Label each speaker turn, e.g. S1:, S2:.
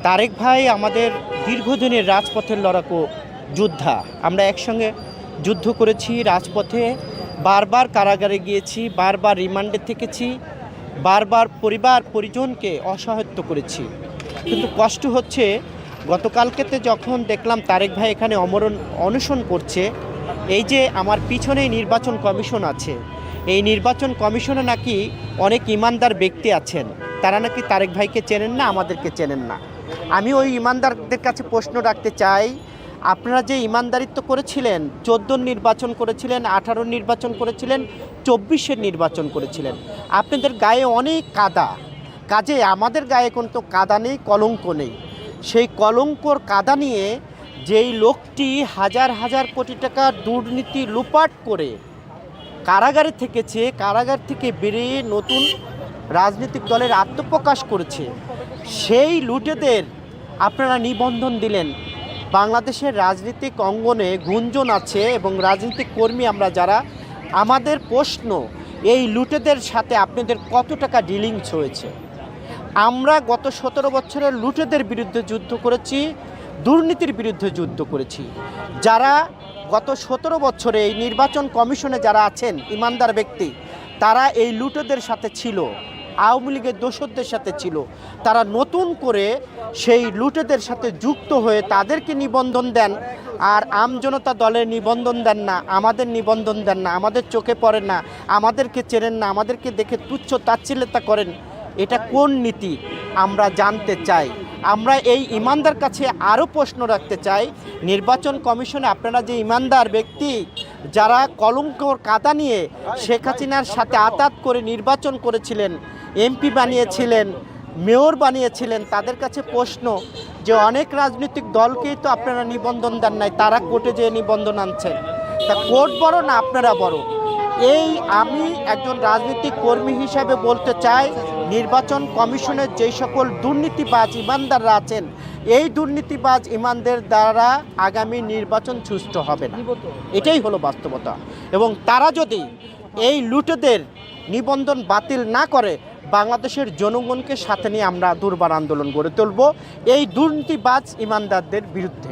S1: তারেক ভাই আমাদের দীর্ঘদিনের রাজপথের লড়াকু যোদ্ধা। আমরা একসঙ্গে যুদ্ধ করেছি রাজপথে, বারবার কারাগারে গিয়েছি, বারবার রিমান্ডে থেকেছি, বারবার পরিবার পরিজনকে অসহায়ত্ব করেছি। কিন্তু কষ্ট হচ্ছে, গতকালকেতে যখন দেখলাম তারেক ভাই এখানে অনশন করছে, এই যে আমার পিছনেই নির্বাচন কমিশন আছে, এই নির্বাচন কমিশনে নাকি অনেক ইমানদার ব্যক্তি আছেন, তারা নাকি তারেক ভাইকে চেনেন না, আমাদেরকে চেনেন না। আমি ওই ইমানদারদের কাছে প্রশ্ন রাখতে চাই, আপনারা যে ইমানদারিত্ব করেছিলেন, 14 নির্বাচন করেছিলেন, 18 নির্বাচন করেছিলেন, 24-এর নির্বাচন করেছিলেন, আপনাদের গায়ে অনেক কাদা, কাজে আমাদের গায়ে কিন্তু কাদা নেই, কলঙ্ক নেই। সেই কলঙ্কর কাদা নিয়ে যেই লোকটি হাজার হাজার কোটি টাকা দুর্নীতি লুপাট করে কারাগারে থেকেছে, কারাগার থেকে বেরিয়ে নতুন রাজনৈতিক দলের আত্মপ্রকাশ করেছে, সেই লুটেদের আপনারা নিবন্ধন দিলেন। বাংলাদেশের রাজনৈতিক অঙ্গনে গুঞ্জন আছে এবং রাজনৈতিক কর্মী আমরা যারা, আমাদের প্রশ্ন, এই লুটেদের সাথে আপনাদের কত টাকা ডিলিংস হয়েছে? আমরা গত 17 বছরের লুটেদের বিরুদ্ধে যুদ্ধ করেছি, দুর্নীতির বিরুদ্ধে যুদ্ধ করেছি। যারা গত 17 বছরে এই নির্বাচন কমিশনে যারা আছেন ইমানদার ব্যক্তি, তারা এই লুটেদের সাথে ছিল, আওয়ামী লীগের দোসরদের সাথে ছিল। তারা নতুন করে সেই লুটেদের সাথে যুক্ত হয়ে তাদেরকে নিবন্ধন দেন, আর আমজনতা দলের নিবন্ধন দেন না, আমাদের নিবন্ধন দেন না, আমাদের চোখে পড়েন না, আমাদেরকে চেনেন না, আমাদেরকে দেখে তুচ্ছ তাচ্ছিল্যতা করেন। এটা কোন নীতি আমরা জানতে চাই। আমরা এই ইমানদার কাছে আরও প্রশ্ন রাখতে চাই, নির্বাচন কমিশনে আপনারা যে ইমানদার ব্যক্তি, যারা কলঙ্কর কাদা নিয়ে শেখ হাসিনার সাথে আতাত করে নির্বাচন করেছিলেন, এমপি বানিয়েছিলেন, মেয়র বানিয়েছিলেন, তাদের কাছে প্রশ্ন যে অনেক রাজনৈতিক দলকেই তো আপনারা নিবন্ধন দেন নাই, তারা কোর্টে যেয়ে নিবন্ধন আনছেন। তা কোর্ট বড় না আপনারা বড়? এই আমি একজন রাজনৈতিক কর্মী হিসাবে বলতে চাই, নির্বাচন কমিশনের যেই সকল দুর্নীতিবাজ ইমানদাররা আছেন, এই দুর্নীতিবাজ ইমানদের দ্বারা আগামী নির্বাচন সুষ্ঠু হবে না, এটাই হলো বাস্তবতা। এবং তারা যদি এই লুটেদের নিবন্ধন বাতিল না করে, বাংলাদেশের জনগণকে সাথে নিয়ে আমরা দুর্বার আন্দোলন গড়ে তুলব এই দুর্নীতিবাজ ইমানদারদের বিরুদ্ধে।